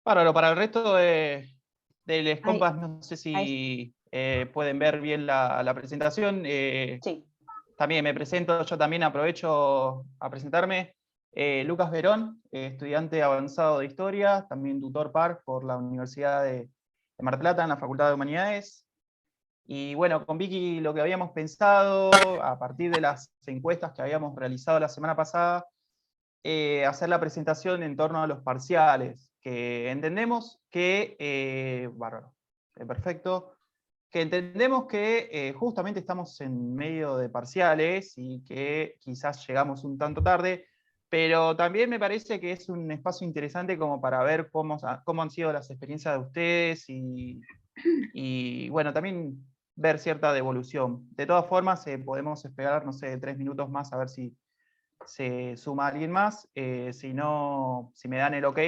Bárbaro, para el resto de los Ahí, compas, no sé ahí, si pueden ver bien la presentación. sí. También me presento, yo también aprovecho a presentarme. Lucas Verón, estudiante avanzado de Historia, también tutor par por la Universidad de Mar del Plata en la Facultad de Humanidades. Y bueno, con Vicky lo que habíamos pensado, a partir de las encuestas que habíamos realizado la semana pasada, hacer la presentación en torno a los parciales, que entendemos que, bárbaro, perfecto, que entendemos que justamente estamos en medio de parciales y que quizás llegamos un tanto tarde, pero también me parece que es un espacio interesante como para ver cómo han sido las experiencias de ustedes y bueno, también ver cierta devolución. De todas formas, podemos esperar, no sé, 3 minutos más a ver si se suma alguien más. Si no, si me dan el ok,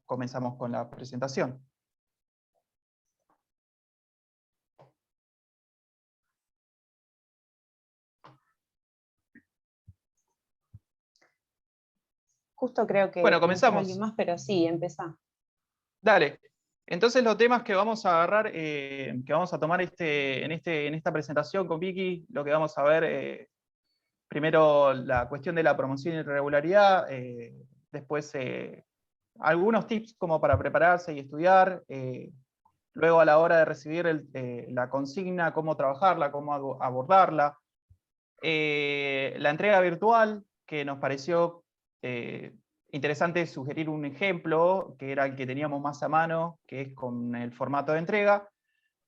comenzamos con la presentación. Justo creo Bueno, que entró alguien comenzamos. más, pero sí, empezá. Dale. Entonces los temas que vamos a agarrar, que vamos a tomar en esta presentación con Vicky, lo que vamos a ver, primero la cuestión de la promoción y irregularidad, después algunos tips como para prepararse y estudiar, luego a la hora de recibir la consigna, cómo trabajarla, cómo abordarla, la entrega virtual, que nos pareció interesante sugerir un ejemplo, que era el que teníamos más a mano, que es con el formato de entrega,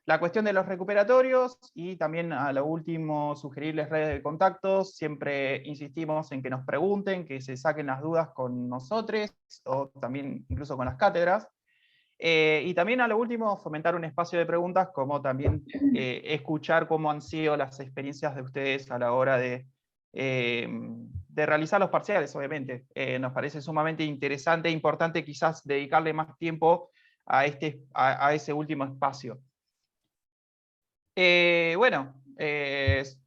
la cuestión de los recuperatorios y también a lo último sugerirles redes de contactos. Siempre insistimos en que nos pregunten, que se saquen las dudas con nosotros o también incluso con las cátedras. Y también a lo último fomentar un espacio de preguntas, como también escuchar cómo han sido las experiencias de ustedes a la hora de realizar los parciales, obviamente. Nos parece sumamente interesante e importante quizás dedicarle más tiempo a ese último espacio. Bueno,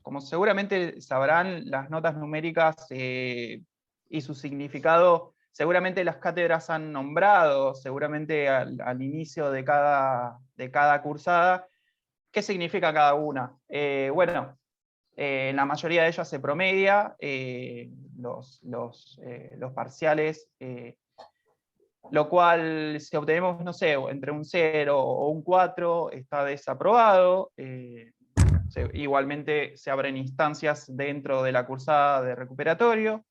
como seguramente sabrán, las notas numéricas y su significado, seguramente las cátedras han nombrado, seguramente al inicio de cada cursada, qué significa cada una. Bueno, en la mayoría de ellas se promedia los parciales, lo cual si obtenemos, no sé, entre un 0 o un 4, está desaprobado. Igualmente se abren instancias dentro de la cursada de recuperatorio.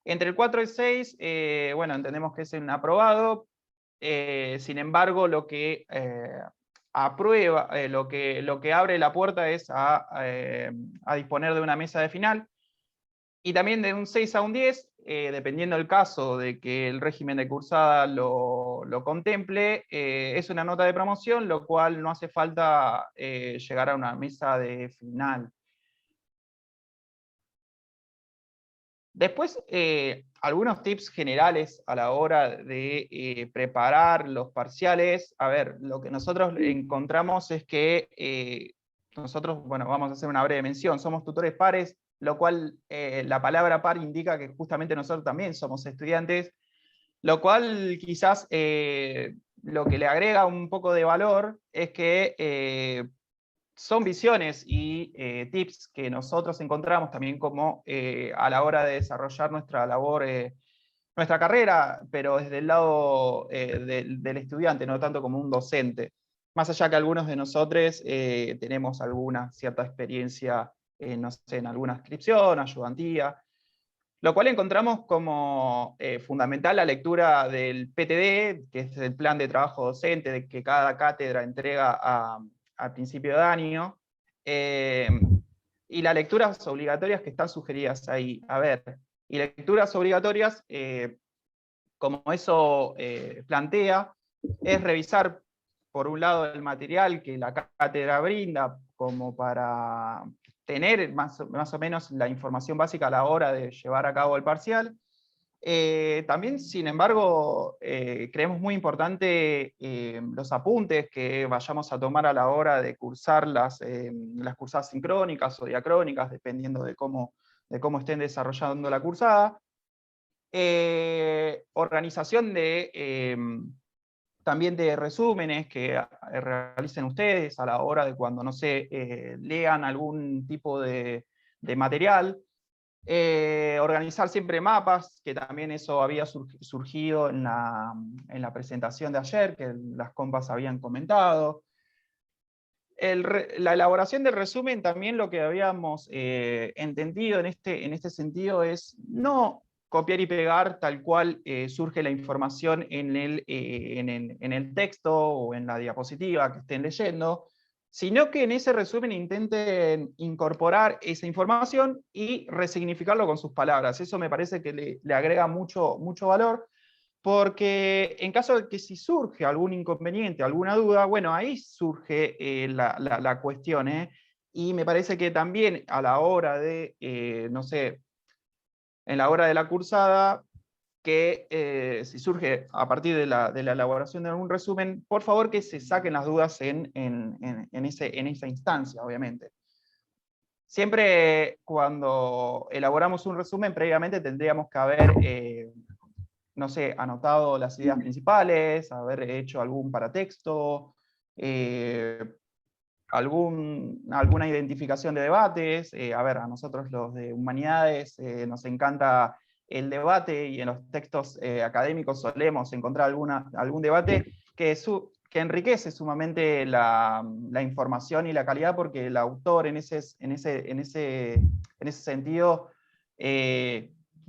Entre el 4 y 6, bueno, entendemos que es un aprobado. Sin embargo, lo que aprueba, lo que abre la puerta es a disponer de una mesa de final. Y también de un 6 a un 10, dependiendo del caso de que el régimen de cursada lo contemple, es una nota de promoción, lo cual no hace falta llegar a una mesa de final. Después, algunos tips generales a la hora de preparar los parciales. A ver, lo que nosotros encontramos es que nosotros, bueno, vamos a hacer una breve mención, somos tutores pares, lo cual la palabra par indica que justamente nosotros también somos estudiantes, lo cual quizás lo que le agrega un poco de valor es que son visiones y tips que nosotros encontramos también como a la hora de desarrollar nuestra labor, nuestra carrera, pero desde el lado del estudiante, no tanto como un docente. Más allá que algunos de nosotros tenemos alguna cierta experiencia, no sé, en alguna inscripción, ayudantía, lo cual encontramos como fundamental la lectura del PTD, que es el plan de trabajo docente de que cada cátedra entrega al principio de año, eh, y las lecturas obligatorias que están sugeridas ahí. A ver, y lecturas obligatorias, como eso plantea, es revisar, por un lado, el material que la cátedra brinda, como para tener más o menos la información básica a la hora de llevar a cabo el parcial. También, sin embargo, creemos muy importante los apuntes que vayamos a tomar a la hora de cursar las cursadas sincrónicas o diacrónicas, dependiendo de cómo estén desarrollando la cursada. Organización también de resúmenes que realicen ustedes a la hora de cuando, no sé, lean algún tipo de material. Organizar siempre mapas, que también eso había surgido en la presentación de ayer, que las compas habían comentado. La elaboración del resumen, también lo que habíamos entendido en este sentido es no copiar y pegar tal cual surge la información en el texto o en la diapositiva que estén leyendo, sino que en ese resumen intenten incorporar esa información y resignificarlo con sus palabras. Eso me parece que le agrega mucho valor, porque en caso de que si surge algún inconveniente, alguna duda, bueno, ahí surge la cuestión, y me parece que también a la hora de, no sé, en la hora de la cursada, que si surge a partir de la elaboración de algún resumen, por favor que se saquen las dudas en esa instancia, obviamente. Siempre cuando elaboramos un resumen, previamente tendríamos que haber no sé, anotado las ideas principales, haber hecho algún paratexto, alguna identificación de debates. A ver, a nosotros los de humanidades nos encanta el debate, y en los textos académicos solemos encontrar algún debate que enriquece sumamente la información y la calidad, porque el autor en ese sentido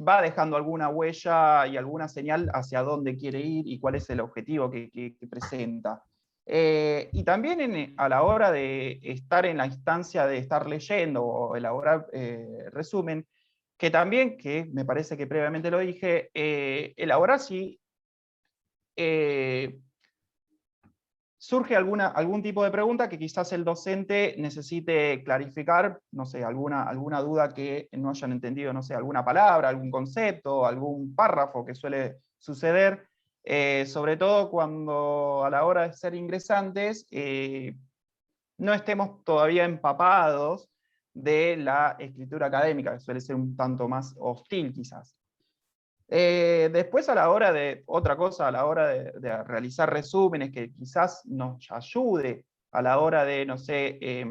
va dejando alguna huella y alguna señal hacia dónde quiere ir y cuál es el objetivo que presenta. Y también a la hora de estar en la instancia de estar leyendo o elaborar resumen, que también, que me parece que previamente lo dije, elaborar si surge algún tipo de pregunta que quizás el docente necesite clarificar, no sé, alguna duda que no hayan entendido, no sé, alguna palabra, algún concepto, algún párrafo que suele suceder, sobre todo cuando a la hora de ser ingresantes no estemos todavía empapados de la escritura académica, que suele ser un tanto más hostil quizás. Después a la hora de, otra cosa, a la hora de realizar resúmenes que quizás nos ayude a la hora de, no sé,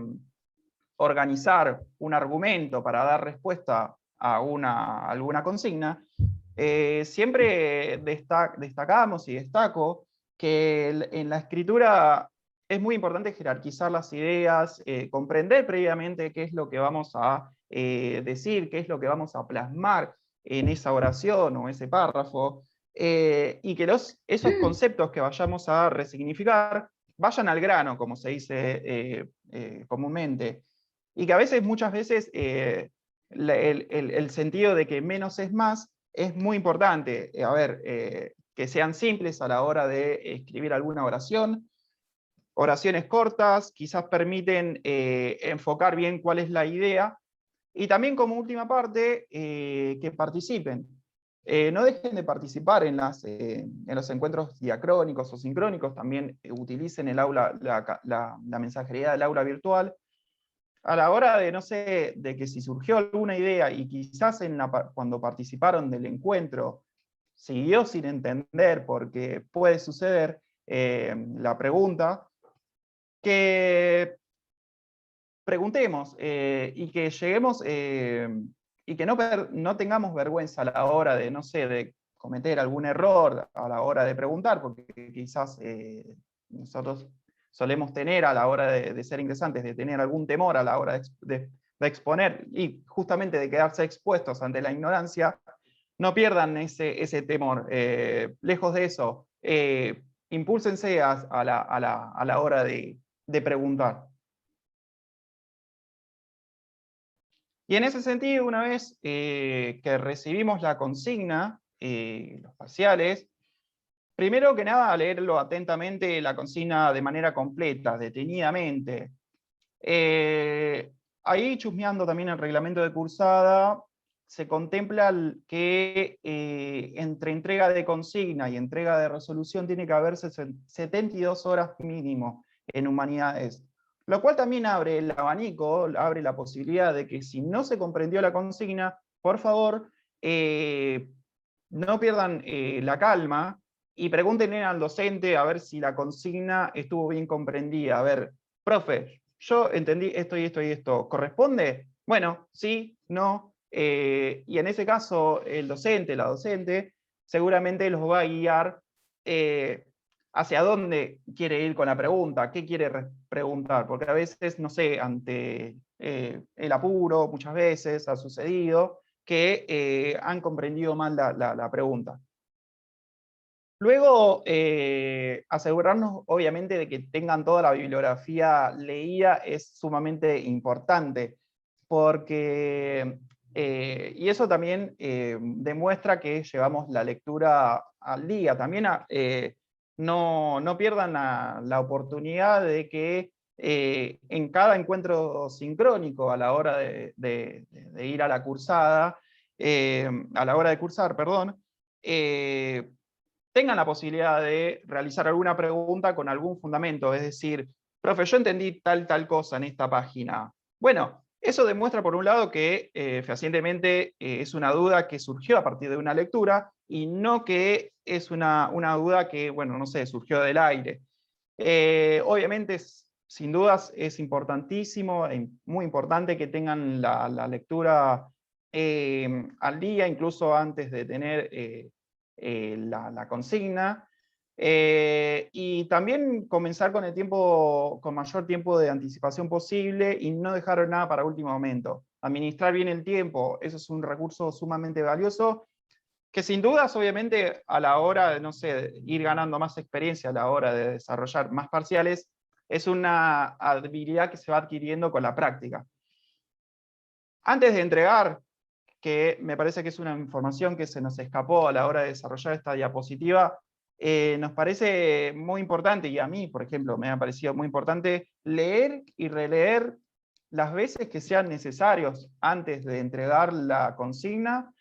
organizar un argumento para dar respuesta a alguna consigna, siempre destacamos y destaco que en la escritura es muy importante jerarquizar las ideas, comprender previamente qué es lo que vamos a decir, qué es lo que vamos a plasmar en esa oración o ese párrafo, y que esos conceptos que vayamos a resignificar vayan al grano, como se dice comúnmente, y que muchas veces, el sentido de que menos es más es muy importante. A ver, que sean simples a la hora de escribir alguna oración. Oraciones cortas, quizás permiten enfocar bien cuál es la idea, y también como última parte, que participen. No dejen de participar en los encuentros diacrónicos o sincrónicos, también utilicen el aula, la mensajería del aula virtual. A la hora de, no sé, de que si surgió alguna idea y quizás cuando participaron del encuentro siguió sin entender, porque puede suceder, la pregunta, que preguntemos y que lleguemos y que no tengamos vergüenza a la hora de, no sé, de cometer algún error a la hora de preguntar, porque quizás nosotros solemos tener a la hora de ser ingresantes, de tener algún temor a la hora de exponer, y justamente de quedarse expuestos ante la ignorancia. No pierdan ese temor. Lejos de eso, impúlsense a la hora de preguntar. Y en ese sentido, una vez que recibimos la consigna, los parciales, primero que nada leerlo atentamente la consigna de manera completa, detenidamente. Ahí, chusmeando también el reglamento de cursada, se contempla que entre entrega de consigna y entrega de resolución tiene que haber 72 horas mínimo en humanidades. Lo cual también abre el abanico, abre la posibilidad de que si no se comprendió la consigna, por favor, no pierdan la calma y pregúntenle al docente a ver si la consigna estuvo bien comprendida. A ver, profe, yo entendí esto y esto y esto, ¿corresponde? Bueno, sí, no. Y en ese caso, el docente, la docente, seguramente los va a guiar hacia dónde quiere ir con la pregunta, qué quiere preguntar, porque a veces, no sé, ante el apuro, muchas veces ha sucedido que han comprendido mal la pregunta. Luego, asegurarnos, obviamente, de que tengan toda la bibliografía leída es sumamente importante, porque, y eso también demuestra que llevamos la lectura al día. También no pierdan la oportunidad de que en cada encuentro sincrónico a la hora de ir a la cursada, a la hora de cursar, perdón, tengan la posibilidad de realizar alguna pregunta con algún fundamento, es decir, profe, yo entendí tal cosa en esta página. Bueno, eso demuestra por un lado que fehacientemente es una duda que surgió a partir de una lectura y no que es una duda que, bueno, no sé, surgió del aire. Obviamente, sin dudas, es importantísimo, muy importante que tengan la lectura al día, incluso antes de tener la consigna. Y también comenzar con el tiempo, con mayor tiempo de anticipación posible y no dejar nada para último momento. Administrar bien el tiempo, eso es un recurso sumamente valioso que sin dudas, obviamente, a la hora de, no sé, ir ganando más experiencia a la hora de desarrollar más parciales, es una habilidad que se va adquiriendo con la práctica. Antes de entregar, que me parece que es una información que se nos escapó a la hora de desarrollar esta diapositiva, nos parece muy importante, y a mí, por ejemplo, me ha parecido muy importante leer y releer las veces que sean necesarios antes de entregar la consigna,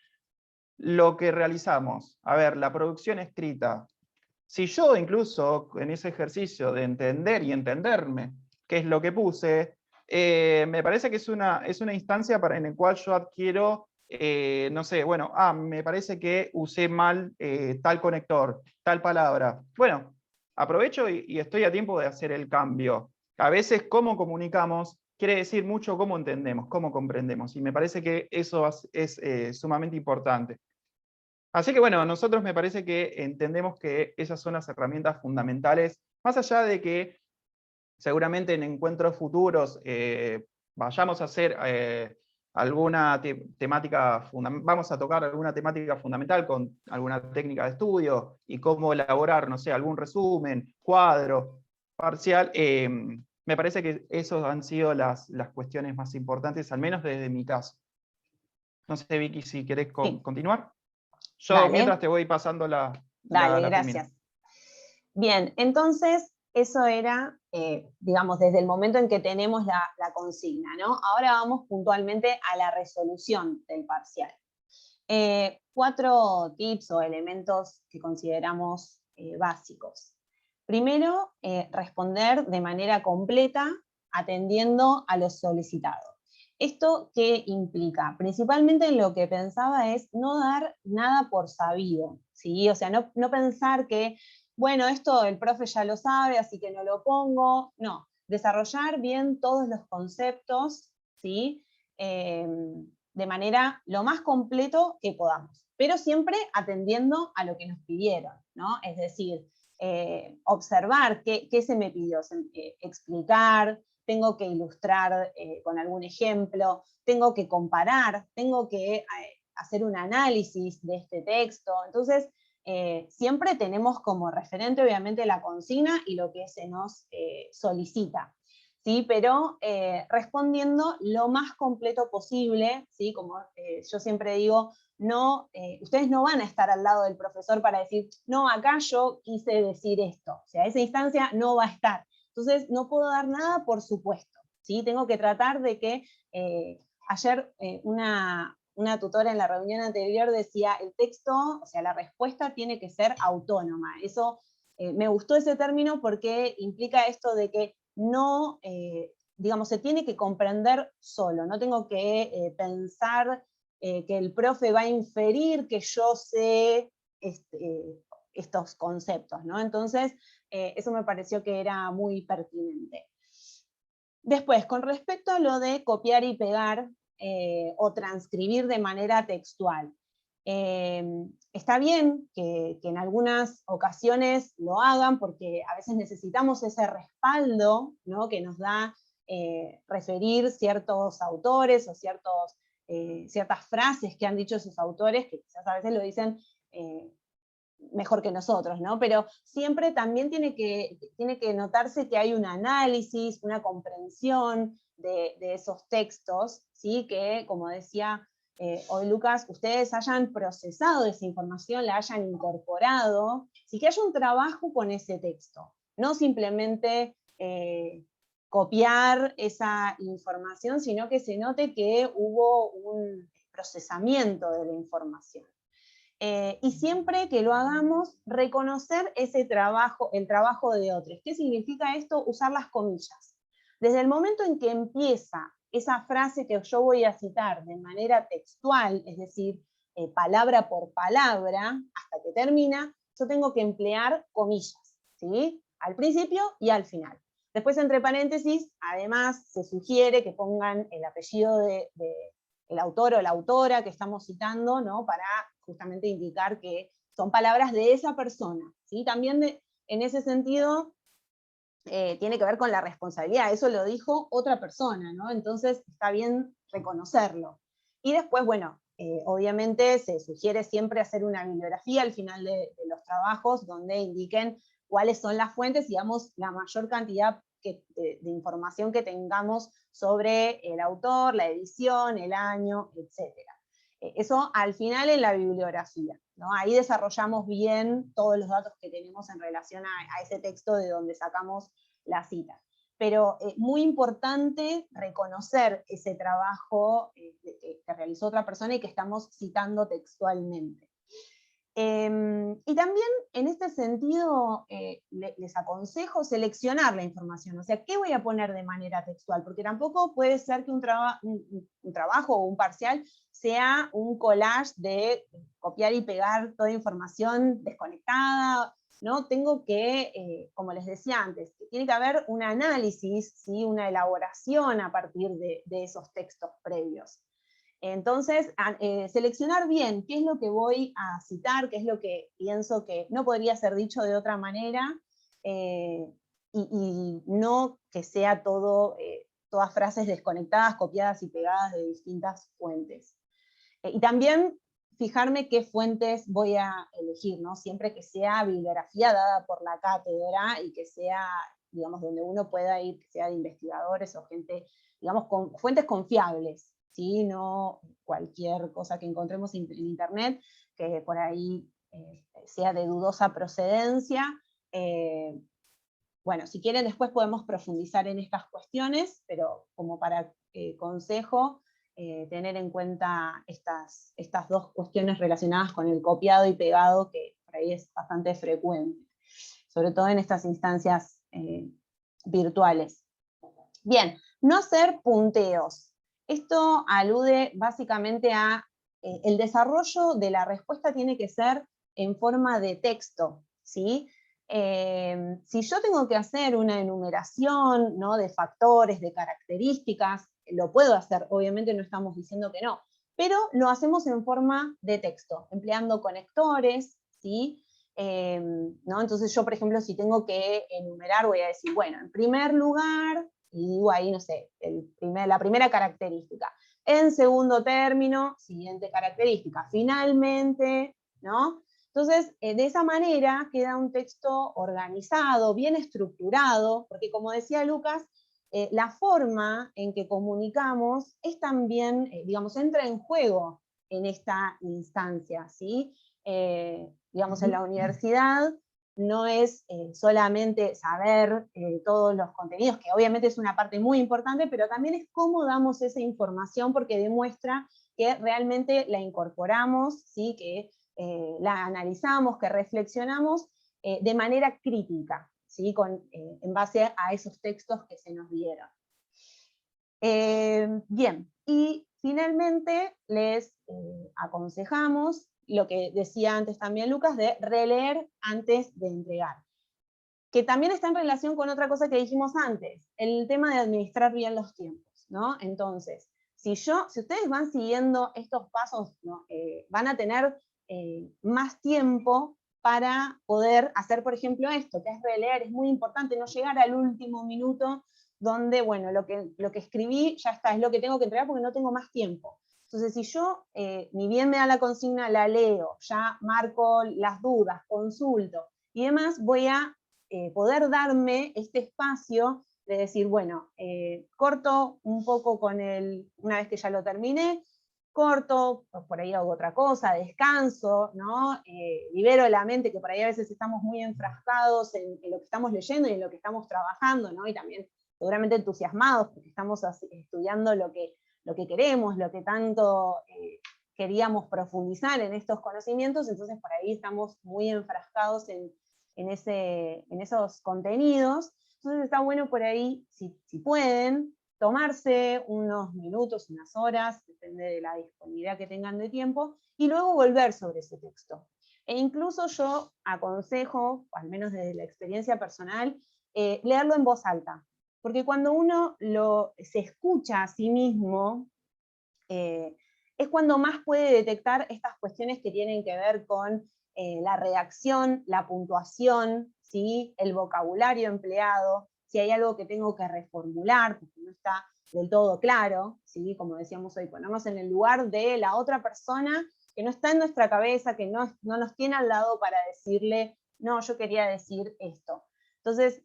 lo que realizamos. A ver, la producción escrita. Si yo incluso en ese ejercicio de entender y entenderme qué es lo que puse, me parece que es una instancia en la cual yo adquiero, no sé, bueno, me parece que usé mal tal conector, tal palabra. Bueno, aprovecho y estoy a tiempo de hacer el cambio. A veces cómo comunicamos quiere decir mucho cómo entendemos, cómo comprendemos, y me parece que eso es sumamente importante. Así que bueno, nosotros me parece que entendemos que esas son las herramientas fundamentales, más allá de que seguramente en encuentros futuros vayamos a hacer alguna temática, vamos a tocar alguna temática fundamental con alguna técnica de estudio y cómo elaborar, no sé, algún resumen, cuadro, parcial. Me parece que esas han sido las cuestiones más importantes, al menos desde mi caso. No sé, Vicky, si querés Sí, continuar. Yo mientras dale, te voy pasando dale, la primera. gracias. Bien, entonces eso era, digamos, desde el momento en que tenemos la consigna, ¿no? Ahora vamos puntualmente a la resolución del parcial. 4 tips o elementos que consideramos básicos. Primero, responder de manera completa atendiendo a lo solicitado. ¿Esto qué implica? Principalmente lo que pensaba es no dar nada por sabido, ¿sí? O sea, no pensar que, bueno, esto el profe ya lo sabe, así que no lo pongo. No, desarrollar bien todos los conceptos, ¿sí? De manera lo más completo que podamos, pero siempre atendiendo a lo que nos pidieron, ¿no? Es decir, observar qué se me pidió, explicar, tengo que ilustrar con algún ejemplo, tengo que comparar, tengo que hacer un análisis de este texto. Entonces, siempre tenemos como referente, obviamente, la consigna y lo que se nos solicita. ¿Sí? Pero respondiendo lo más completo posible, ¿sí? Como yo siempre digo, no, ustedes no van a estar al lado del profesor para decir, no, acá yo quise decir esto. O sea, esa instancia no va a estar. Entonces, no puedo dar nada por supuesto. ¿Sí? Tengo que tratar de que ayer una tutora en la reunión anterior decía, el texto, o sea, la respuesta tiene que ser autónoma. Eso, me gustó ese término porque implica esto de que no, digamos, se tiene que comprender solo, no tengo que pensar que el profe va a inferir que yo sé estos conceptos, ¿no? Entonces, eso me pareció que era muy pertinente. Después, con respecto a lo de copiar y pegar o transcribir de manera textual, está bien que en algunas ocasiones lo hagan porque a veces necesitamos ese respaldo, ¿no?, que nos da referir ciertos autores o ciertas frases que han dicho esos autores, que quizás a veces lo dicen mejor que nosotros, ¿no? Pero siempre también tiene que notarse que hay un análisis, una comprensión de esos textos, ¿sí? Que, como decía hoy Lucas, ustedes hayan procesado esa información, la hayan incorporado, sí, que haya un trabajo con ese texto, no simplemente copiar esa información, sino que se note que hubo un procesamiento de la información. Y siempre que lo hagamos, reconocer ese trabajo, el trabajo de otros. ¿Qué significa esto? Usar las comillas. Desde el momento en que empieza esa frase que yo voy a citar de manera textual, es decir, palabra por palabra, hasta que termina, yo tengo que emplear comillas, ¿sí? Al principio y al final. Después, entre paréntesis, además, se sugiere que pongan el apellido el autor o la autora que estamos citando, ¿no?, para justamente indicar que son palabras de esa persona, ¿sí? También en ese sentido tiene que ver con la responsabilidad, eso lo dijo otra persona, ¿no? Entonces está bien reconocerlo. Y después, bueno, obviamente se sugiere siempre hacer una bibliografía al final de los trabajos donde indiquen cuáles son las fuentes y damos la mayor cantidad de información que tengamos sobre el autor, la edición, el año, etc. Eso al final en la bibliografía, ¿no? Ahí desarrollamos bien todos los datos que tenemos en relación a ese texto de donde sacamos la cita. Pero es muy importante reconocer ese trabajo que realizó otra persona y que estamos citando textualmente. Y también en este sentido les aconsejo seleccionar la información, o sea, ¿qué voy a poner de manera textual? Porque tampoco puede ser que un trabajo o un parcial sea un collage de copiar y pegar toda información desconectada, ¿no? Tengo que, como les decía antes, tiene que haber un análisis, ¿sí?, una elaboración a partir de esos textos previos. Entonces, seleccionar bien qué es lo que voy a citar, qué es lo que pienso que no podría ser dicho de otra manera, y no que sea todas frases desconectadas, copiadas y pegadas de distintas fuentes. Y también fijarme qué fuentes voy a elegir, ¿no? Siempre que sea bibliografía dada por la cátedra y que sea, digamos, donde uno pueda ir, que sea de investigadores o gente, digamos, con fuentes confiables, ¿sí? No cualquier cosa que encontremos en internet, que por ahí sea de dudosa procedencia. Bueno, si quieren después podemos profundizar en estas cuestiones, pero como para consejo, tener en cuenta estas dos cuestiones relacionadas con el copiado y pegado, que por ahí es bastante frecuente, sobre todo en estas instancias virtuales. Bien, no hacer punteos. Esto alude básicamente a el desarrollo de la respuesta tiene que ser en forma de texto, ¿sí? Si yo tengo que hacer una enumeración, ¿no?, de factores, de características, lo puedo hacer, obviamente no estamos diciendo que no, pero lo hacemos en forma de texto, empleando conectores, ¿sí? ¿No? Entonces yo, por ejemplo, si tengo que enumerar, voy a decir, bueno, en primer lugar, y digo ahí, no sé, la primera característica. En segundo término, siguiente característica. Finalmente, ¿no? Entonces, de esa manera queda un texto organizado, bien estructurado, porque como decía Lucas, la forma en que comunicamos es también, digamos, entra en juego en esta instancia, ¿sí? Digamos, en la universidad no es solamente saber todos los contenidos, que obviamente es una parte muy importante, pero también es cómo damos esa información, porque demuestra que realmente la incorporamos, ¿sí?, que la analizamos, que reflexionamos de manera crítica, ¿sí?, en base a esos textos que se nos dieron. Bien, y finalmente les aconsejamos lo que decía antes también Lucas, de releer antes de entregar. Que también está en relación con otra cosa que dijimos antes, el tema de administrar bien los tiempos, ¿no? Entonces, si ustedes van siguiendo estos pasos, ¿no? Van a tener más tiempo para poder hacer, por ejemplo, esto, que es releer. Es muy importante no llegar al último minuto donde, bueno, lo que escribí ya está, es lo que tengo que entregar porque no tengo más tiempo. Entonces, si yo, ni bien me da la consigna, la leo, ya marco las dudas, consulto y demás, voy a poder darme este espacio de decir, bueno, corto un poco una vez que ya lo terminé, corto, por ahí hago otra cosa, descanso, ¿no? Libero la mente, que por ahí a veces estamos muy enfrascados en lo que estamos leyendo y en lo que estamos trabajando, ¿no? Y también seguramente entusiasmados porque estamos estudiando lo que queremos, lo que tanto queríamos profundizar en estos conocimientos, entonces por ahí estamos muy enfrascados en esos contenidos. Entonces está bueno por ahí, si pueden, tomarse unos minutos, unas horas, depende de la disponibilidad que tengan de tiempo, y luego volver sobre ese texto. E incluso yo aconsejo, al menos desde la experiencia personal, leerlo en voz alta. Porque cuando uno se escucha a sí mismo, es cuando más puede detectar estas cuestiones que tienen que ver con la redacción, la puntuación, ¿sí? El vocabulario empleado, si hay algo que tengo que reformular, porque no está del todo claro, ¿sí? Como decíamos hoy, ponernos en el lugar de la otra persona que no está en nuestra cabeza, que no nos tiene al lado para decirle, no, yo quería decir esto. Entonces,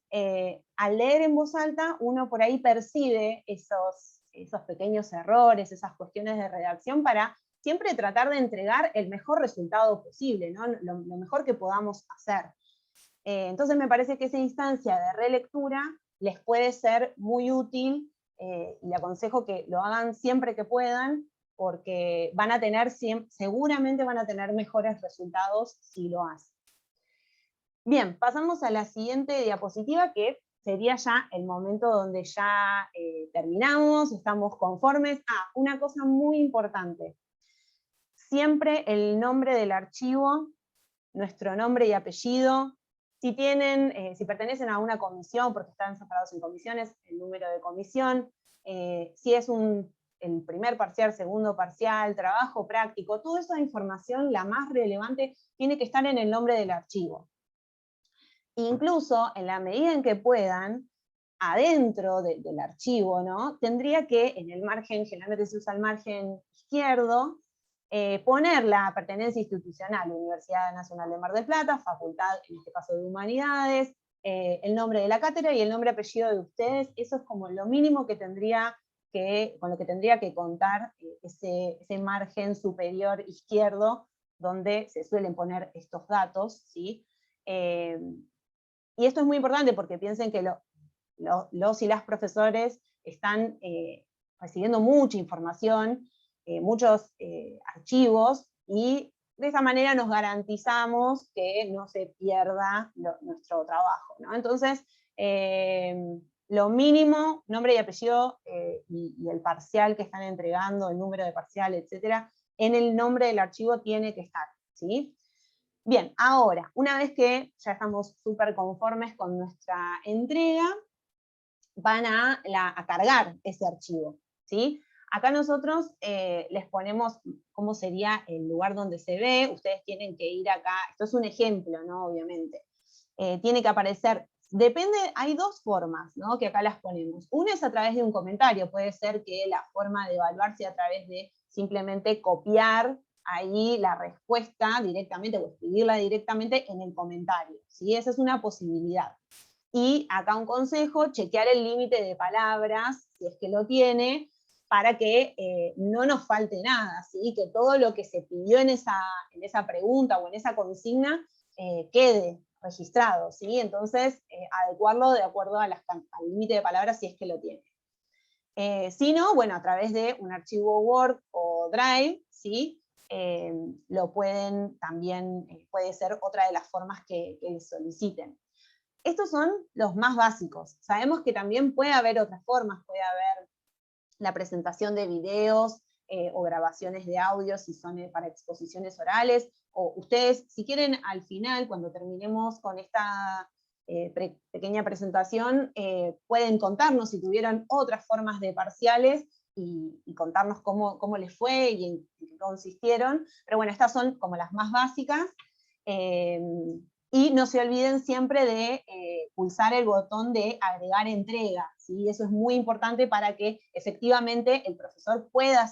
al leer en voz alta, uno por ahí percibe esos pequeños errores, esas cuestiones de redacción, para siempre tratar de entregar el mejor resultado posible, ¿no? Lo mejor que podamos hacer. Entonces me parece que esa instancia de relectura les puede ser muy útil, y le aconsejo que lo hagan siempre que puedan, porque seguramente van a tener mejores resultados si lo hacen. Bien, pasamos a la siguiente diapositiva, que sería ya el momento donde ya terminamos, estamos conformes. Una cosa muy importante. Siempre el nombre del archivo, nuestro nombre y apellido. Si pertenecen a una comisión, porque están separados en comisiones, el número de comisión. Si es el primer parcial, segundo parcial, trabajo práctico, toda esa información, la más relevante, tiene que estar en el nombre del archivo. Incluso, en la medida en que puedan, adentro del archivo, ¿no? Tendría que, en el margen, generalmente se usa el margen izquierdo, poner la pertenencia institucional, Universidad Nacional de Mar del Plata, facultad, en este caso de Humanidades, el nombre de la cátedra y el nombre y apellido de ustedes. Eso es como lo mínimo que con lo que tendría que contar ese margen superior izquierdo, donde se suelen poner estos datos, ¿sí? Y esto es muy importante porque piensen que los y las profesores están recibiendo mucha información, muchos archivos, y de esa manera nos garantizamos que no se pierda nuestro trabajo, ¿no? Entonces, lo mínimo, nombre y apellido, y el parcial que están entregando, el número de parcial, etcétera, en el nombre del archivo tiene que estar, ¿sí? Bien, ahora, una vez que ya estamos súper conformes con nuestra entrega, van a cargar ese archivo, ¿sí? Acá nosotros les ponemos cómo sería el lugar donde se ve. Ustedes tienen que ir acá, esto es un ejemplo, ¿no? Obviamente. Tiene que aparecer, hay dos formas, ¿no? Que acá las ponemos. Una es a través de un comentario, puede ser que la forma de evaluar sea a través de simplemente copiar ahí la respuesta directamente o escribirla directamente en el comentario, ¿sí? Esa es una posibilidad. Y acá un consejo, chequear el límite de palabras, si es que lo tiene, para que no nos falte nada, ¿sí? Que todo lo que se pidió en esa pregunta o en esa consigna quede registrado, ¿sí? Entonces, adecuarlo de acuerdo al límite de palabras si es que lo tiene. Si no, bueno, a través de un archivo Word o Drive, ¿sí? Lo pueden también, puede ser otra de las formas que les soliciten. Estos son los más básicos. Sabemos que también puede haber otras formas, puede haber la presentación de videos o grabaciones de audio si son para exposiciones orales, o ustedes, si quieren, al final, cuando terminemos con esta pequeña presentación, pueden contarnos si tuvieron otras formas de parciales y contarnos cómo les fue y en qué consistieron, pero bueno, estas son como las más básicas. Y no se olviden siempre de pulsar el botón de agregar entrega, ¿sí? Eso es muy importante para que efectivamente el profesor pueda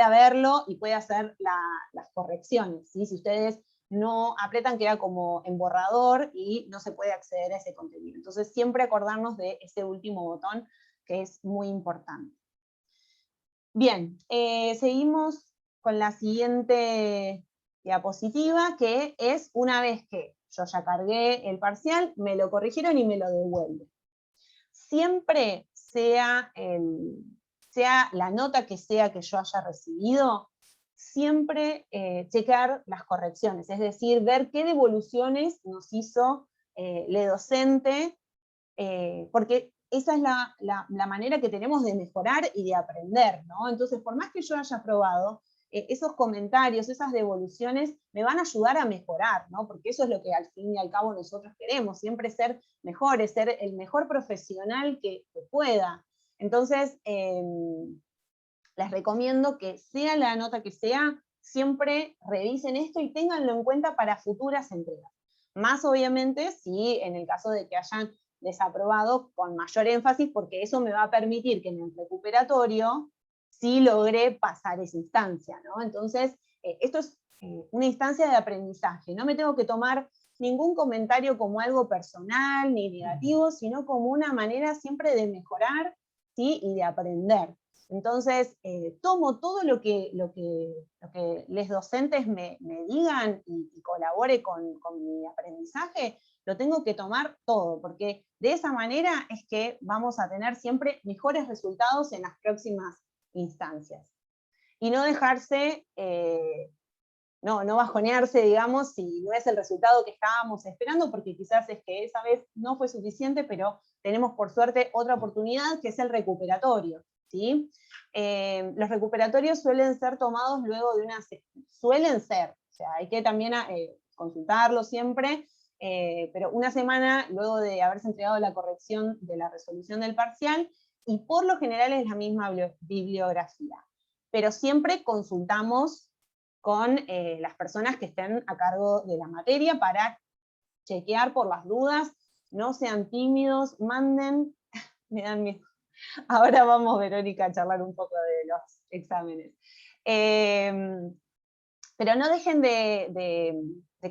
verlo y pueda hacer las correcciones, ¿sí? Si ustedes no apretan, queda como en borrador y no se puede acceder a ese contenido. Entonces siempre acordarnos de ese último botón, que es muy importante. Bien, seguimos con la siguiente diapositiva, que es una vez que yo ya cargué el parcial, me lo corrigieron y me lo devuelven. Siempre sea la nota que sea que yo haya recibido, siempre checar las correcciones, es decir, ver qué devoluciones nos hizo el docente, porque esa es la manera que tenemos de mejorar y de aprender, ¿no? Entonces, por más que yo haya probado, esos comentarios, esas devoluciones me van a ayudar a mejorar, ¿no? Porque eso es lo que al fin y al cabo nosotros queremos, siempre ser mejores, ser el mejor profesional que pueda. Entonces, les recomiendo que sea la nota que sea, siempre revisen esto y ténganlo en cuenta para futuras entregas. Más obviamente si en el caso de que hayan desaprobado, con mayor énfasis, porque eso me va a permitir que en el recuperatorio sí logré pasar esa instancia, ¿no? Entonces, esto es una instancia de aprendizaje, no me tengo que tomar ningún comentario como algo personal ni negativo, sino como una manera siempre de mejorar, ¿sí? Y de aprender. Entonces, tomo todo lo que los docentes me digan y colabore con mi aprendizaje, lo tengo que tomar todo, porque de esa manera es que vamos a tener siempre mejores resultados en las próximas instancias. Y no dejarse, no bajonearse, digamos, si no es el resultado que estábamos esperando, porque quizás es que esa vez no fue suficiente, pero tenemos por suerte otra oportunidad, que es el recuperatorio, ¿sí? Los recuperatorios suelen ser tomados luego de suelen ser, o sea, hay que también consultarlo siempre, pero una semana luego de haberse entregado la corrección de la resolución del parcial, y por lo general es la misma bibliografía. Pero siempre consultamos con las personas que estén a cargo de la materia para chequear por las dudas, no sean tímidos, manden, me dan miedo. Ahora vamos, Verónica, a charlar un poco de los exámenes. Pero no dejen de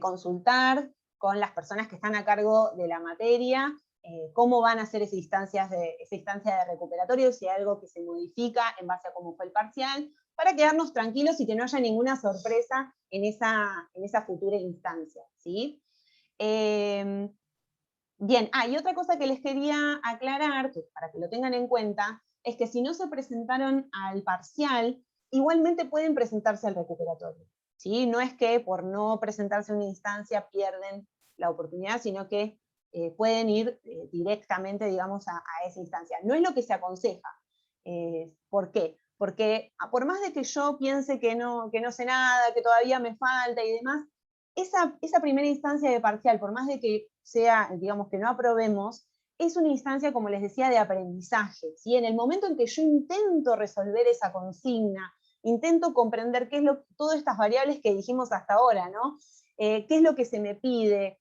consultar con las personas que están a cargo de la materia, cómo van a hacer esa instancia de recuperatorio, si hay algo que se modifica en base a cómo fue el parcial, para quedarnos tranquilos y que no haya ninguna sorpresa en esa futura instancia, ¿sí? Bien, y otra cosa que les quería aclarar, para que lo tengan en cuenta, es que si no se presentaron al parcial, igualmente pueden presentarse al recuperatorio, ¿sí? No es que por no presentarse a una instancia pierden la oportunidad, sino que pueden ir directamente, digamos, a esa instancia. No es lo que se aconseja. ¿Por qué? Porque por más de que yo piense que no sé nada, que todavía me falta y demás, esa primera instancia de parcial, por más de que sea, digamos, que no aprobemos, es una instancia, como les decía, de aprendizaje, ¿sí? En el momento en que yo intento resolver esa consigna, intento comprender qué es todas estas variables que dijimos hasta ahora, ¿no? ¿Qué es lo que se me pide?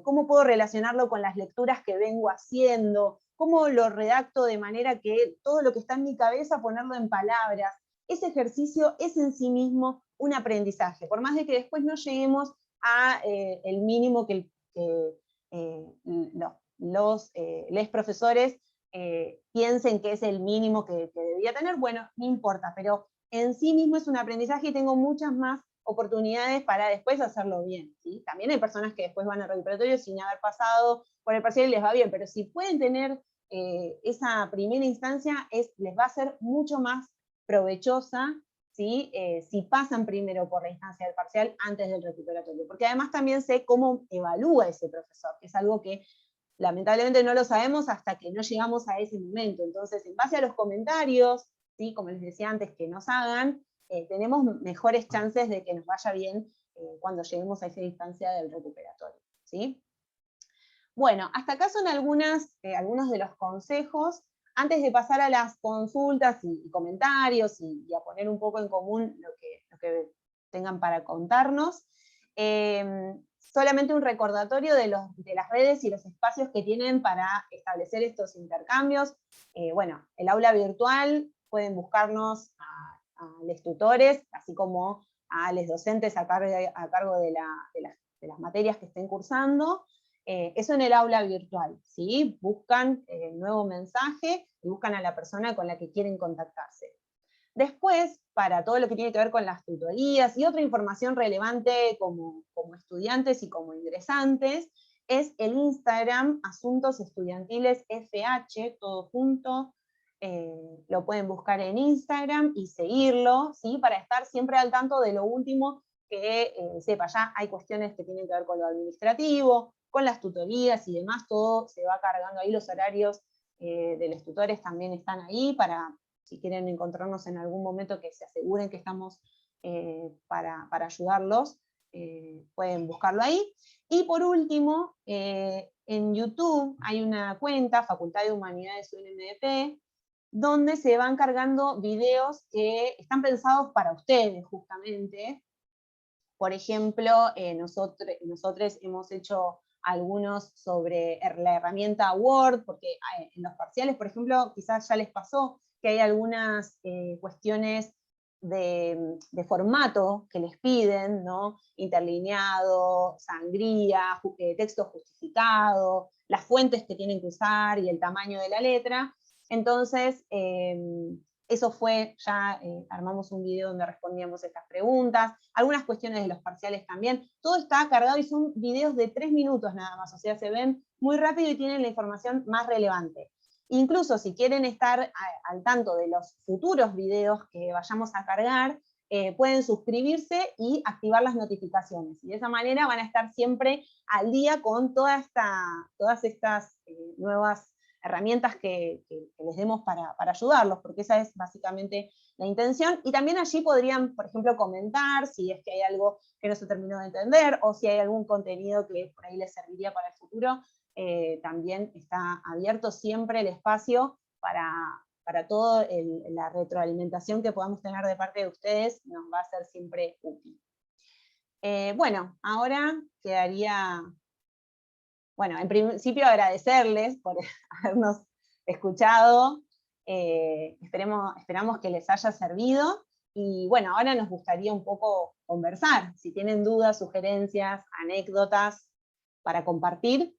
¿Cómo puedo relacionarlo con las lecturas que vengo haciendo? ¿Cómo lo redacto de manera que todo lo que está en mi cabeza ponerlo en palabras? Ese ejercicio es en sí mismo un aprendizaje, por más de que después no lleguemos a el mínimo que los profesores piensen que es el mínimo que debía tener, bueno, no importa, pero en sí mismo es un aprendizaje y tengo muchas más oportunidades para después hacerlo bien, ¿sí? También hay personas que después van al recuperatorio sin haber pasado por el parcial y les va bien, pero si pueden tener esa primera instancia, les va a ser mucho más provechosa, ¿sí? Si pasan primero por la instancia del parcial antes del recuperatorio, porque además también sé cómo evalúa ese profesor, que es algo que lamentablemente no lo sabemos hasta que no llegamos a ese momento. Entonces, en base a los comentarios ¿sí? Como les decía antes, que nos hagan, tenemos mejores chances de que nos vaya bien cuando lleguemos a esa instancia del recuperatorio, ¿sí? Bueno, hasta acá son algunos de los consejos. Antes de pasar a las consultas y comentarios y a poner un poco en común lo que tengan para contarnos, solamente un recordatorio de las redes y los espacios que tienen para establecer estos intercambios. Bueno, el aula virtual, pueden buscarnos a los tutores, así como a los docentes a cargo de las materias que estén cursando. Eso en el aula virtual, ¿sí? Buscan el nuevo mensaje y buscan a la persona con la que quieren contactarse. Después, para todo lo que tiene que ver con las tutorías y otra información relevante como estudiantes y como ingresantes, es el Instagram Asuntos Estudiantiles FH, todo junto. Lo pueden buscar en Instagram y seguirlo, ¿sí? Para estar siempre al tanto de lo último que sepa. Ya hay cuestiones que tienen que ver con lo administrativo, con las tutorías y demás, todo se va cargando ahí, los horarios de los tutores también están ahí para, si quieren encontrarnos en algún momento, que se aseguren que estamos para ayudarlos, pueden buscarlo ahí. Y por último, en YouTube hay una cuenta, Facultad de Humanidades UNMDP, donde se van cargando videos que están pensados para ustedes, justamente. Por ejemplo, nosotros hemos hecho algunos sobre la herramienta Word, porque en los parciales, por ejemplo, quizás ya les pasó que hay algunas cuestiones de formato que les piden, ¿no? Interlineado, sangría, texto justificado, las fuentes que tienen que usar y el tamaño de la letra. Entonces, eso fue, ya armamos un video donde respondíamos estas preguntas, algunas cuestiones de los parciales también. Todo está cargado y son videos de 3 minutos nada más, o sea, se ven muy rápido y tienen la información más relevante. Incluso si quieren estar al tanto de los futuros videos que vayamos a cargar, pueden suscribirse y activar las notificaciones. Y de esa manera van a estar siempre al día con todas estas nuevas herramientas que les demos para ayudarlos, porque esa es básicamente la intención. Y también allí podrían, por ejemplo, comentar si es que hay algo que no se terminó de entender, o si hay algún contenido que por ahí les serviría para el futuro. También está abierto siempre el espacio para toda la retroalimentación que podamos tener de parte de ustedes, nos va a ser siempre útil. Bueno, ahora quedaría... Bueno, en principio agradecerles por habernos escuchado, esperamos que les haya servido, y bueno, ahora nos gustaría un poco conversar, si tienen dudas, sugerencias, anécdotas para compartir,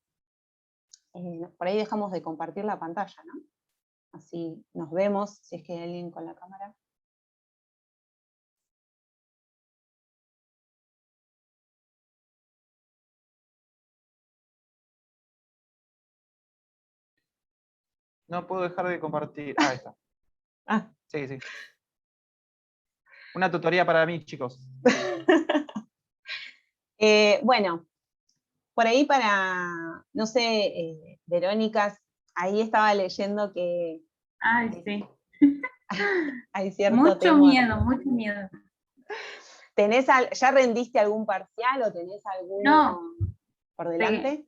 por ahí dejamos de compartir la pantalla, ¿no? Así nos vemos, si es que hay alguien con la cámara. No puedo dejar de compartir. Ah, ahí está. Ah. Sí, sí. Una tutoría para mí, chicos. Bueno, por ahí para, no sé, Verónica, ahí estaba leyendo que... Ay, sí. Hay cierto mucho temor. miedo, mucho miedo. ¿Ya rendiste algún parcial o tenés alguno No, por delante?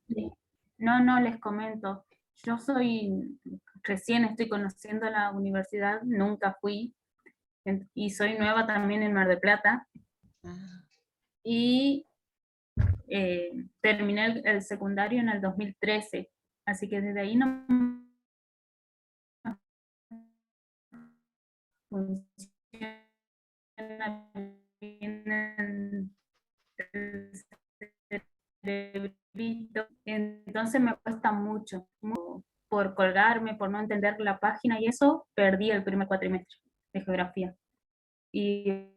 No, les comento. Yo recién estoy conociendo la universidad, nunca fui, y soy nueva también en Mar del Plata. Y terminé el secundario en el 2013, así que desde ahí no funciona bien el cerebrito, entonces me cuesta mucho por colgarme, por no entender la página, y eso perdí el primer cuatrimestre de geografía. Y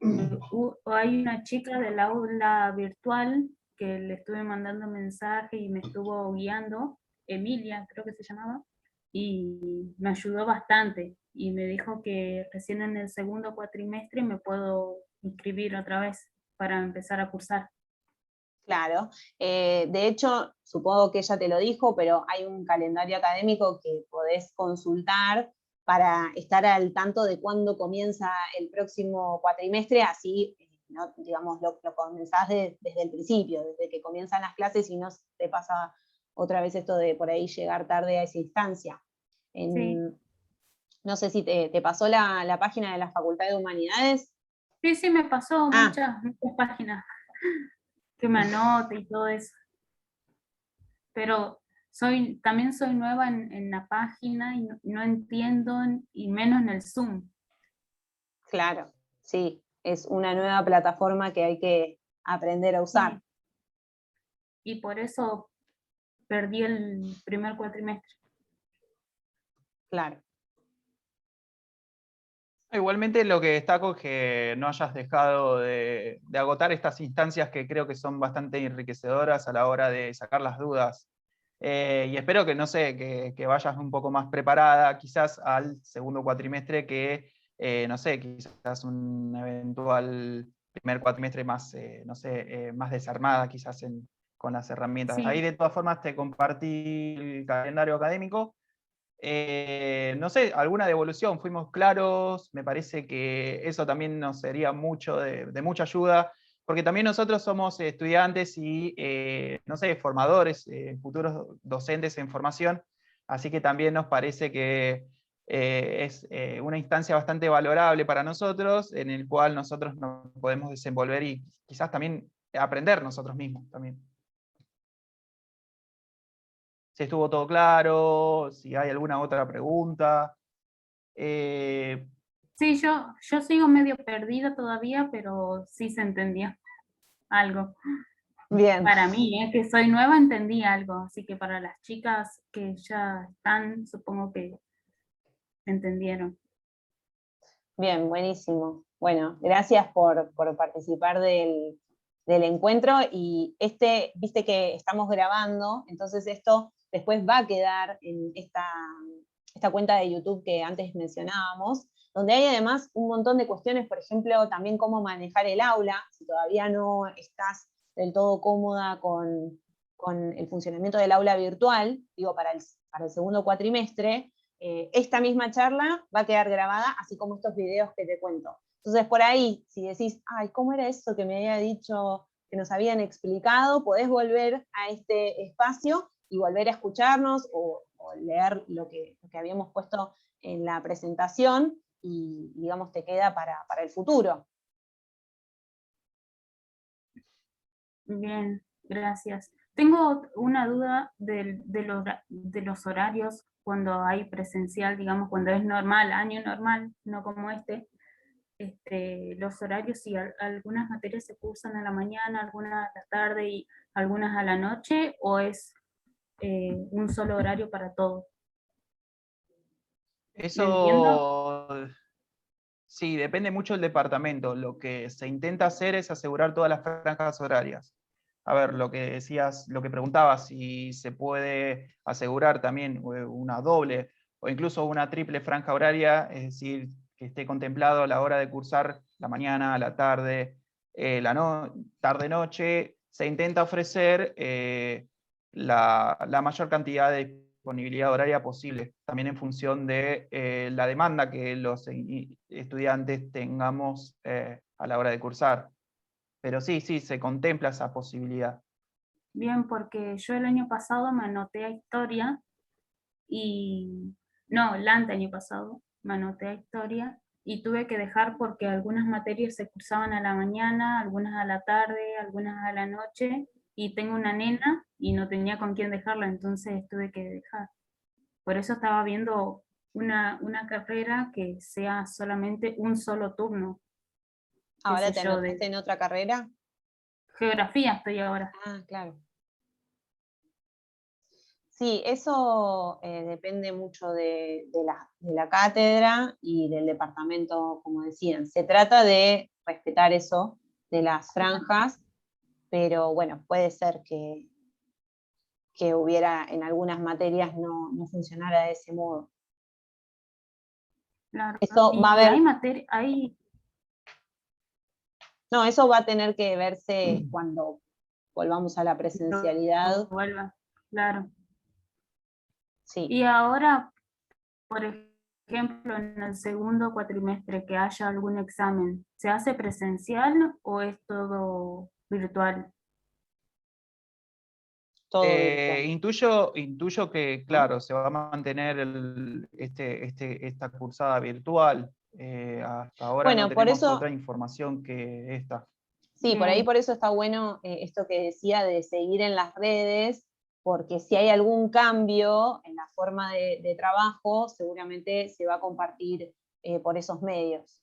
hay una chica del aula virtual que le estuve mandando mensaje y me estuvo guiando, Emilia creo que se llamaba, y me ayudó bastante, y me dijo que recién en el segundo cuatrimestre me puedo inscribir otra vez para empezar a cursar. Claro, de hecho, supongo que ella te lo dijo, pero hay un calendario académico que podés consultar para estar al tanto de cuándo comienza el próximo cuatrimestre, así ¿no? Digamos, lo comenzás desde el principio, desde que comienzan las clases y no te pasa otra vez esto de por ahí llegar tarde a esa instancia. Sí. No sé si te pasó la página de la Facultad de Humanidades. Sí, me pasó muchas páginas que me anote y todo eso. Pero también soy nueva en la página y no entiendo, y menos en el Zoom. Claro, sí, es una nueva plataforma que hay que aprender a usar. Sí. Y por eso perdí el primer cuatrimestre. Claro. Igualmente lo que destaco es que no hayas dejado de agotar estas instancias que creo que son bastante enriquecedoras a la hora de sacar las dudas. Y espero que, no sé, que vayas un poco más preparada quizás al segundo cuatrimestre que, no sé, quizás un eventual primer cuatrimestre más, no sé, más desarmada quizás con las herramientas. Sí. Ahí de todas formas te compartí el calendario académico. No sé, alguna devolución, fuimos claros, me parece que eso también nos sería de mucha ayuda, porque también nosotros somos estudiantes y, no sé, formadores, futuros docentes en formación, así que también nos parece que es una instancia bastante valorable para nosotros, en el cual nosotros nos podemos desenvolver y quizás también aprender nosotros mismos también. Si estuvo todo claro, si hay alguna otra pregunta. Sí, yo sigo medio perdida todavía, pero sí se entendía algo. Bien. Para mí, que soy nueva, entendí algo, así que para las chicas que ya están, supongo que entendieron. Bien, buenísimo. Bueno, gracias por participar del encuentro y viste que estamos grabando, entonces esto después va a quedar en esta cuenta de YouTube que antes mencionábamos, donde hay además un montón de cuestiones, por ejemplo, también cómo manejar el aula, si todavía no estás del todo cómoda con el funcionamiento del aula virtual, digo, para el segundo cuatrimestre, esta misma charla va a quedar grabada, así como estos videos que te cuento. Entonces, por ahí, si decís, ay, ¿cómo era eso que me había dicho, que nos habían explicado? Podés volver a este espacio y volver a escucharnos o leer lo que habíamos puesto en la presentación y, digamos, te queda para el futuro. Bien, gracias. Tengo una duda de los horarios cuando hay presencial, digamos, cuando es normal, año normal, no como los horarios, si algunas materias se cursan a la mañana, algunas a la tarde y algunas a la noche, o es un solo horario para todos. ¿Me entiendo? Eso sí, depende mucho del departamento. Lo que se intenta hacer es asegurar todas las franjas horarias. A ver, lo que decías, lo que preguntabas, si se puede asegurar también una doble o incluso una triple franja horaria, es decir, que esté contemplado a la hora de cursar la mañana, la tarde, tarde-noche, se intenta ofrecer la mayor cantidad de disponibilidad horaria posible, también en función de la demanda que los estudiantes tengamos a la hora de cursar. Pero sí, se contempla esa posibilidad. Bien, porque yo el año pasado me anoté a historia no, el año pasado me anoté a historia y tuve que dejar porque algunas materias se cursaban a la mañana, algunas a la tarde, algunas a la noche, y tengo una nena y no tenía con quién dejarla, entonces tuve que dejar. Por eso estaba viendo una carrera que sea solamente un solo turno. ¿Ahora te anotaste en otra carrera? Geografía estoy ahora. Ah, claro. Sí, eso depende mucho de la cátedra y del departamento, como decían. Se trata de respetar eso de las franjas, pero bueno, puede ser que hubiera en algunas materias no funcionara de ese modo. Claro. Eso va a Y haber... hay No, eso va a tener que verse cuando volvamos a la presencialidad. vuelva, claro. Sí. Y ahora, por ejemplo, ejemplo, en el segundo cuatrimestre que haya algún examen, ¿se hace presencial o es todo virtual? Todo virtual, Intuyo que, ¿no? claro, se va a mantener esta cursada virtual. Hasta ahora no Bueno, por tenemos eso, otra información que esta. sí, por ahí Bien, por eso está bueno esto que decía de seguir en las redes, porque si hay algún cambio en la forma de trabajo, seguramente se va a compartir por esos medios.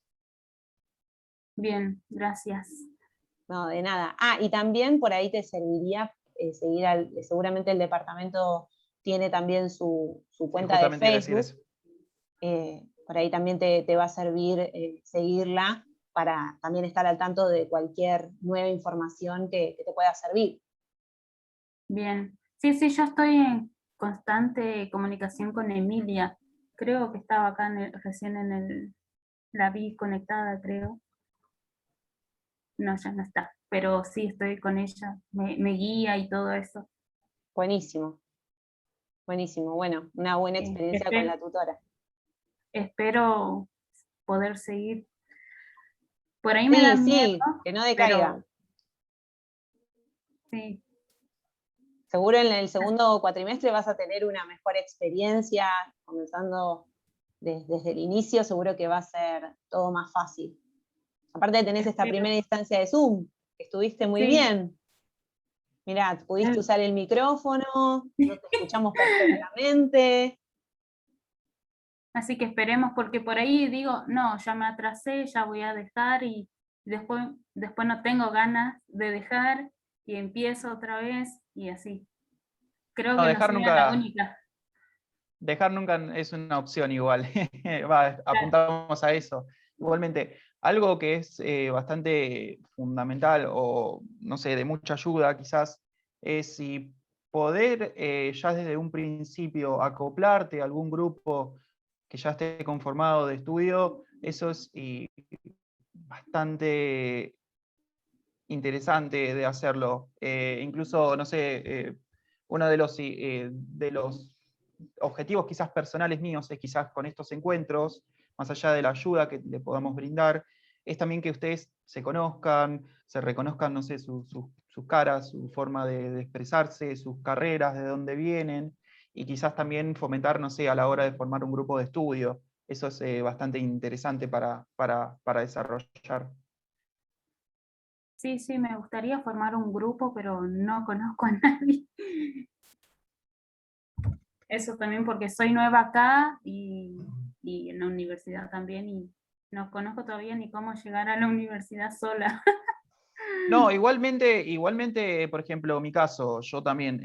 bien, gracias. No, de nada. Ah, y también por ahí te serviría seguir seguramente el departamento tiene también su Sí, cuenta de justamente iba a decir Facebook. eso. Por ahí también te va a servir seguirla para también estar al tanto de cualquier nueva información que te pueda servir. Bien. Sí, sí, yo estoy en constante comunicación con Emilia. Creo que estaba acá recién la vi conectada, creo. No, ya no está. Pero sí estoy con ella. Me guía y todo eso. Buenísimo, buenísimo. Bueno, una buena experiencia con Espero, la tutora. espero poder seguir. Por ahí me da Sí, miedo, sí, que no decaiga. pero sí, Seguro en el segundo cuatrimestre vas a tener una mejor experiencia, comenzando desde el inicio, seguro que va a ser todo más fácil. Aparte tenés esta espero. primera instancia de Zoom, que estuviste muy Sí. bien. Mirá, pudiste usar el micrófono, no te escuchamos perfectamente. Así que esperemos, porque por ahí digo, no, ya me atrasé, ya voy a dejar y después no tengo ganas de dejar y empiezo otra vez y así. Creo No, que no sería la única. dejar nunca es una opción igual. Claro. Apuntamos a eso. Igualmente, algo que es bastante fundamental o, no sé, de mucha ayuda quizás, es si poder ya desde un principio acoplarte a algún grupo que ya esté conformado de estudio, eso es bastante interesante de hacerlo. Incluso, no sé, uno de los objetivos quizás personales míos es quizás con estos encuentros, más allá de la ayuda que le podamos brindar, es también que ustedes se conozcan, se reconozcan, no sé, sus caras, su forma de expresarse, sus carreras, de dónde vienen, y quizás también fomentar, no sé, a la hora de formar un grupo de estudio. Eso es bastante interesante para desarrollar. Sí, sí, me gustaría formar un grupo, pero no conozco a nadie. Eso también porque soy nueva acá y en la universidad también y no conozco todavía ni cómo llegar a la universidad sola. No, igualmente, por ejemplo, mi caso, yo también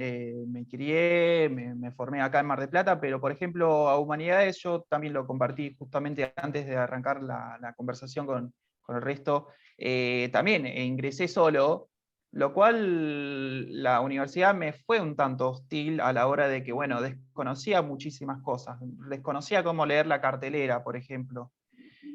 me crié, me formé acá en Mar del Plata, pero por ejemplo, a Humanidades yo también lo compartí justamente antes de arrancar la conversación con el resto. También ingresé solo, lo cual la universidad me fue un tanto hostil a la hora de que, bueno, desconocía muchísimas cosas. Desconocía cómo leer la cartelera, por ejemplo.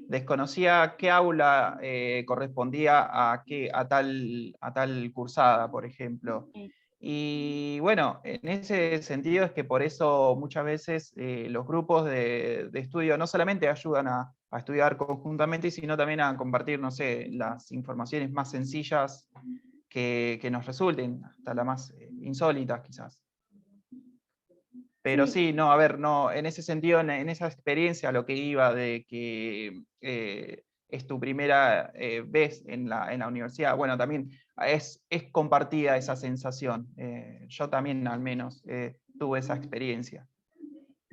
Desconocía qué aula correspondía a tal cursada, por ejemplo. Sí, Y bueno, en ese sentido es que por eso muchas veces los grupos de estudio no solamente ayudan a estudiar conjuntamente, sino también a compartir, no sé, las informaciones más sencillas que nos resulten, hasta las más insólitas quizás. Pero sí, sí, no, a ver, no, en ese sentido, en esa experiencia, lo que iba de que es tu primera vez en la universidad, bueno, también es compartida esa sensación. Yo también al menos tuve esa experiencia.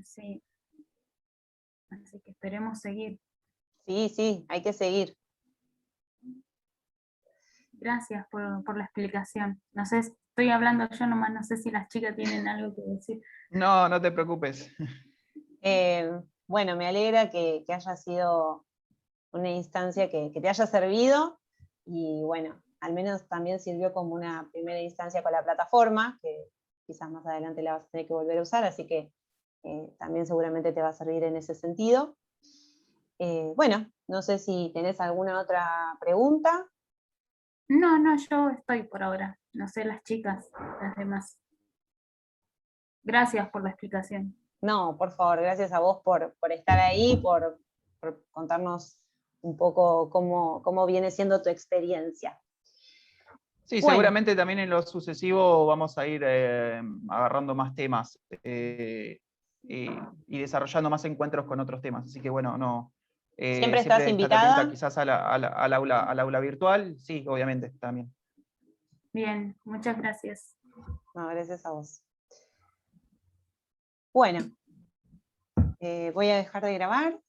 sí. Así que esperemos seguir. Sí, sí, hay que seguir. Gracias por la explicación. No sé, estoy hablando yo nomás, no sé si las chicas tienen algo que decir. No, no te preocupes. Bueno, me alegra que haya sido una instancia que te haya servido y bueno, al menos también sirvió como una primera instancia con la plataforma, que quizás más adelante la vas a tener que volver a usar, así que también seguramente te va a servir en ese sentido. Bueno, no sé si tenés alguna otra pregunta. No, no, yo estoy por ahora. No sé las chicas, las demás. Gracias por la explicación. No, por favor, gracias a vos por estar ahí, por contarnos un poco cómo viene siendo tu experiencia. Sí, Bueno. seguramente también en lo sucesivo vamos a ir agarrando más temas y desarrollando más encuentros con otros temas. Así que bueno, no. ¿Siempre estás estate invitada? atenta quizás al aula virtual. Sí, obviamente, también. Bien, muchas gracias. No, gracias a vos. Bueno, voy a dejar de grabar.